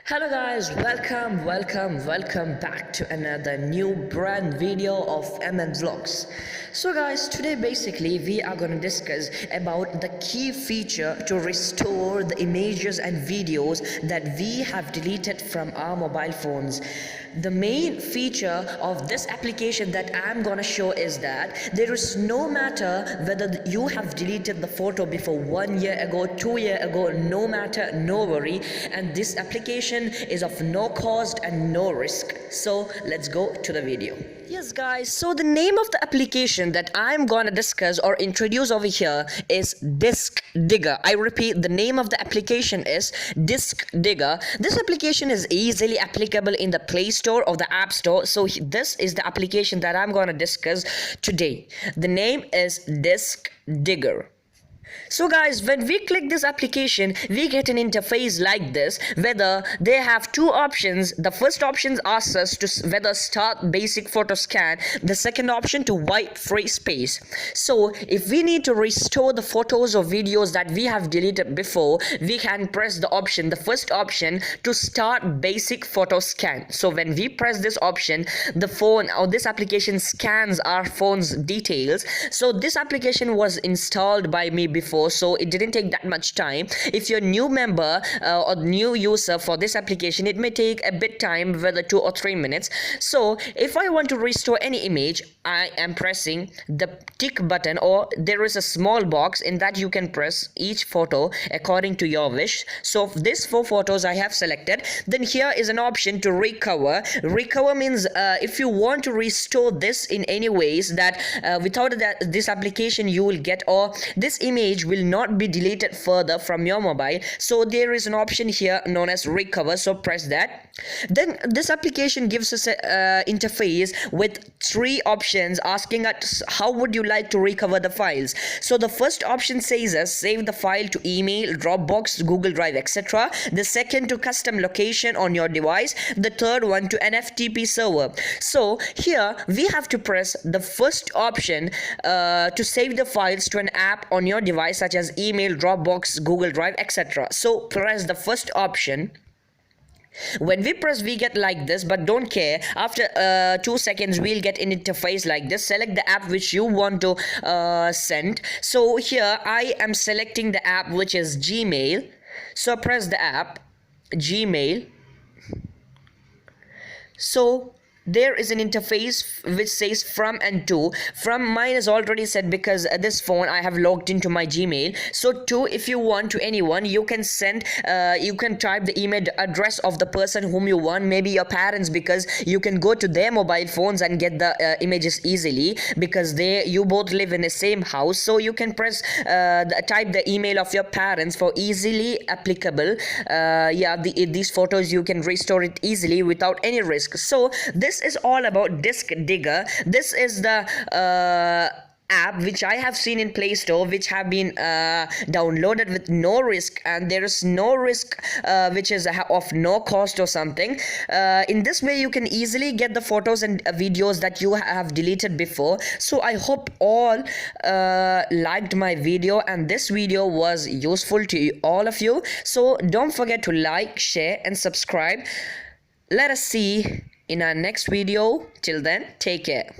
Hello guys, welcome back to another new brand video of MN Vlogs. So guys, today basically we are going to discuss about the key feature to restore the images and videos that we have deleted from our mobile phones. The main feature of this application that I'm gonna show is that there is no matter whether you have deleted the photo before 1 year ago, 2 years ago, no matter, no worry, and this application is of no cost and no risk. So let's go to the video. Yes guys, so the name of the application that I'm gonna discuss or introduce over here is Disk Digger. I repeat, the name of the application is Disk Digger. This application is easily applicable in the Play Store or the App Store. So this is the application that I'm gonna discuss today. The name is Disk Digger. So guys, when we click this application, we get an interface like this, whether they have two options. The first option asks us to whether start basic photo scan, the second option to wipe free space. So if we need to restore the photos or videos that we have deleted before, we can press the option, the first option, to start basic photo scan. So when we press this option, the phone or this application scans our phone's details. So this application was installed by me before, so it didn't take that much time. If you're a new member or new user for this application, it may take a bit time, whether 2 or 3 minutes. So if I want to restore any image, I am pressing the tick button, or there is a small box in that you can press each photo according to your wish. So these 4 photos I have selected. Then here is an option to recover. Recover means if you want to restore this in any ways that without that this application you will get, or this image will not be deleted further from your mobile. So there is an option here known as recover, so press that. Then this application gives us a interface with 3 options asking us how would you like to recover the files. So the first option says us save the file to email, Dropbox, Google Drive, etc. The second to custom location on your device. The third one to an FTP server. So here we have to press the first option to save the files to an app on your device such as email, Dropbox, Google Drive, etc. So press the first option. When we press, we get like this, but don't care. After 2 seconds we'll get an interface like this. Select the app which you want to send. So here I am selecting the app which is Gmail. So press the app Gmail. So there is an interface which says from and to. From mine is already set because this phone I have logged into my Gmail. So to, if you want to anyone, you can send, you can type the email address of the person whom you want, maybe your parents, because you can go to their mobile phones and get the images easily because you both live in the same house. So you can press type the email of your parents for easily applicable. These photos you can restore it easily without any risk. So this is all about Disk Digger. This is the app which I have seen in Play Store, which have been downloaded with no risk, and there is no risk which is of no cost or something. In this way you can easily get the photos and videos that you have deleted before. So I hope all liked my video and this video was useful to all of you. So don't forget to like, share and subscribe. Let us see in our next video. Till then, take care.